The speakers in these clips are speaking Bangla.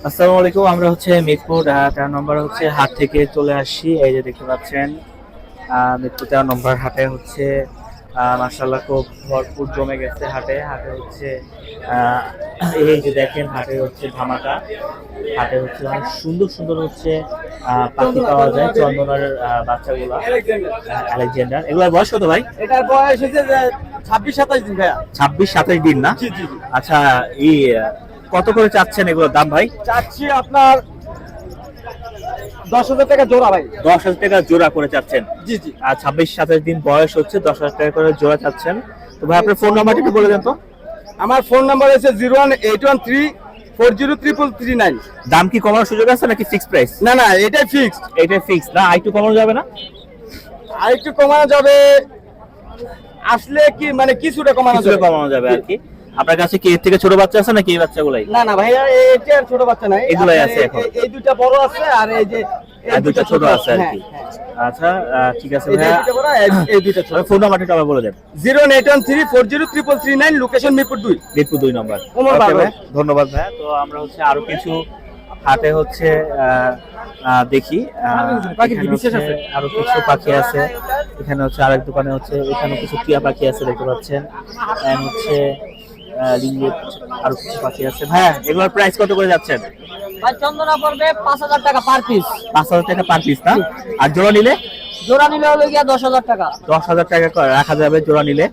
আসসালামু আলাইকুম। আমরা হচ্ছে মিরপুর 13 নম্বর হচ্ছে হাট থেকে চলে আসছি। এই যে দেখতে পাচ্ছেন মিরপুর 13 নম্বর হাটে হচ্ছে মাশাআল্লাহ খুব ভরপুর জমে গেছে। হাটে হাটে হচ্ছে আহ, এই যে দেখেন হাটে হচ্ছে ধামাকা। হাটে হচ্ছে অনেক সুন্দর সুন্দর হচ্ছে পাখি পাওয়া যায়। চন্দনার বাচ্চাগুলা আলেকজান্ডার, এগুলোর বয়স কত ভাই? এটার বয়স হচ্ছে 26-27 দিন ভাইয়া। 26-27 দিন না? জি জি জি। আচ্ছা, এই কত করে চাচ্ছেন এগুলোর দাম ভাই? চাচ্ছি আপনার 10,000 টাকা জোড়া ভাই। 10,000 টাকা জোড়া করে চাচ্ছেন? জি জি। আর 26-27 দিন বয়স হচ্ছে, 10,000 টাকা করে জোড়া চাচ্ছেন। তো ভাই আপনার ফোন নাম্বারটা একটু বলে দেন তো। আমার ফোন নাম্বার হচ্ছে 01813403339। দাম কি কমানোর সুযোগ আছে নাকি ফিক্সড প্রাইস? না না, এটাই ফিক্সড। এটা ফিক্সড না, আর একটু কমানো যাবে না? আর একটু কমানো যাবে, আসলে কি মানে কিছুটা কমানো কিছুটা যাবে। কমানো যাবে আর কি। আপনার কাছে কি এর থেকে ছোট বাচ্চা আছে নাকি এই বাচ্চাগুলাই? না না ভাইয়া, এটা আর ছোট বাচ্চা নাই, এগুলাই আছে এখন? এই দুইটা বড় আছে আর এই যে আর দুটো ছোট আছে আর কি। আচ্ছা, ঠিক আছে ভাইয়া, এই দুইটা ছোট। ফোন নাম্বারটা আবার বলে দেন। 08134033339, লোকেশন মিরপুর 2। মিরপুর 2 নম্বর। ওমর ওকে বাবু। ভাই, ধন্যবাদ ভাইয়া। তো আমরা হচ্ছে আরো কিছু হাটে হচ্ছে দেখি পাখি এখানে বিশেষ হচ্ছে আছে। আরো কিছু পাখি আছে। এখানে হচ্ছে আরেক দোকানে হচ্ছে, এখানে কিছু টিয়া পাখি আছে দেখতে পাচ্ছেন, এন্ড হচ্ছে রিংগেট, আরো কিছু পাখি আছে। ভাইয়া এগুলোর প্রাইস কত করে যাচ্ছেন? ভাই চন্দনা পড়বে 5,000 টাকা পার পিস। 5,000 টাকা পার পিস না? আর জোড়া নিলে? জোড়া নিলে হলো গিয়া 10,000 টাকা। 10,000 টাকা করে রাখা যাবে জোড়া নিলে।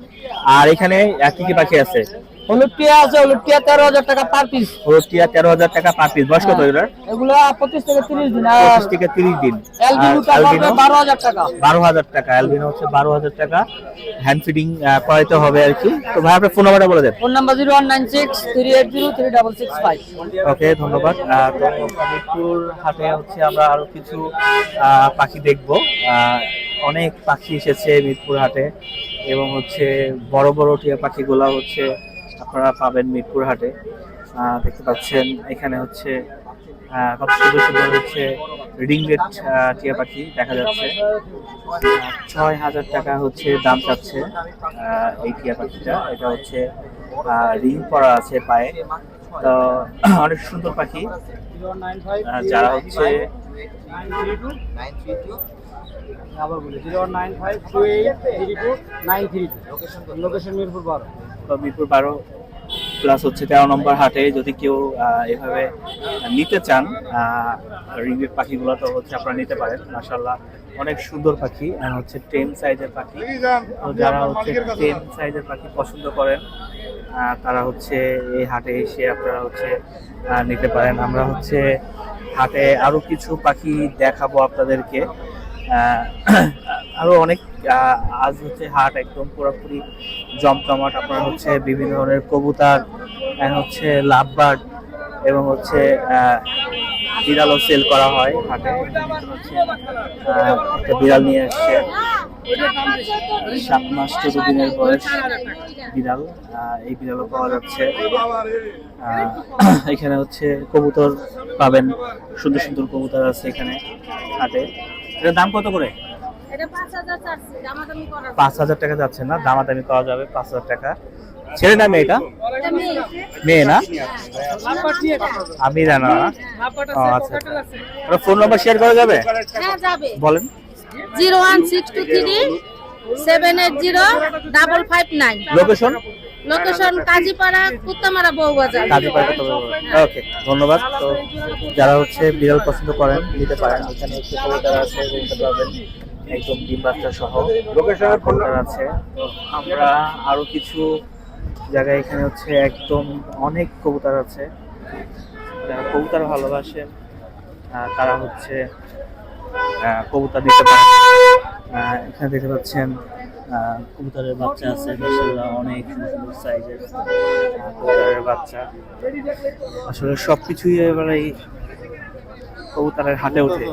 আর এখানে কি কি পাখি আছে? হলুদ টিয়া আছে, হলুদ টিয়া 13,000 টাকা পার পিস। হলুদ টিয়া 13,000 টাকা পার পিস। বয়স কত এগুলোর? এগুলো 25 থেকে 30 দিন। 25 থেকে 30 দিন। অ্যালবিনোটা পড়বে 12,000 টাকা। 12,000 টাকা। অ্যালবিনো হচ্ছে 12,000 টাকা। হ্যান্ড ফিডিং করাইতে হবে আর কি। তো ভাই আপনার ফোন নাম্বারটা বলে দেন। Phone number 01963803665। ওকে, ধন্যবাদ। তো মিরপুর হাটে হচ্ছে আমরা আরো কিছু পাখি দেখবো। অনেক পাখি এসেছে মিরপুর হাটে, এবং হচ্ছে বড় বড় টিয়া পাখিগুলা হচ্ছে আপনারা পাবেন মিরপুর হাটে। দেখতে পাচ্ছেন এখানে হচ্ছে কত সুন্দর সুন্দর হচ্ছে রিংলেট টিয়া পাখি দেখা যাচ্ছে। 6,000 টাকা হচ্ছে দাম চাচ্ছে এই টিয়া পাখিটা। এটা হচ্ছে রিং পরা আছে পায়ে। তো অনেক সুন্দর পাখি। যারা হচ্ছে আবার বলি 0952832 লোকেশন মিরপুর 12। মিরপুর 12 প্লাস হচ্ছে 13 নম্বর হাটে যদি কেউ এভাবে নিতে চান রিংগেট পাখিগুলো, তো হচ্ছে আপনারা নিতে পারেন। মাশাআল্লাহ অনেক সুন্দর পাখি, আর হচ্ছে 10 সাইজের পাখি। তো যারা হচ্ছে 10 সাইজের পাখি পছন্দ করেন তারা হচ্ছে এই হাটে এসে আপনারা হচ্ছে নিতে পারেন। আমরা হচ্ছে হাটে আরো কিছু পাখি দেখাবো আপনাদেরকে। আরো অনেক আজ হচ্ছে হাট একদম পুরোপুরি জমজমাট। আপনার হচ্ছে বিভিন্ন ধরনের কবুতর, হচ্ছে লাভবার্ড, এবং হচ্ছে বিড়ালও সেল করা হয় হাটে। একটা বিড়াল নিয়ে আসছে, 7 মাস 14 দিনের বয়স বিড়াল। এই বিড়ালও পাওয়া যাচ্ছে। এখানে হচ্ছে কবুতর পাবেন, সুন্দর সুন্দর কবুতর আছে এখানে হাটে। এটার দাম কত করে? এটা 5,000 চাচ্ছি, দামাদামি করার। 5,000 টাকা যাচ্ছে না? দামাদামি করা যাবে। 5,000 টাকা। ছেলে না মেয়েটা? এটা মেয়ে। মেয়ে না? আমি জানা না। আচ্ছা, ফোন নাম্বার শেয়ার করা যাবে? হ্যাঁ যাবে। বলেন। 01623 780 559। লোকেশন? লোকেশন কাজীপাড়া, কুত্তামারা, বউবাজার। কাজীপাড়া কত? ওকে, ধন্যবাদ। তো যারা হচ্ছে বিড়াল পছন্দ করেন নিতে পারেন। এখানে হচ্ছে কবুতর আছে, দেখতে পাবেন একদম ডিম বাচ্চা সহ কবুতর আছে। তো আমরা আরো কিছু জায়গায় এখানে হচ্ছে একদম অনেক কবুতর আছে। যারা কবুতর ভালোবাসেন তারা হচ্ছে কবুতর নিতে পারেন। এখানে দেখতে পাচ্ছেন কবুতরের বাচ্চা আছে, মাশাআল্লাহ অনেক সুন্দর সাইজের কবুতরের বাচ্চা। আসলে সবকিছুই এবারে এই কবুতরের হাটে ওঠে।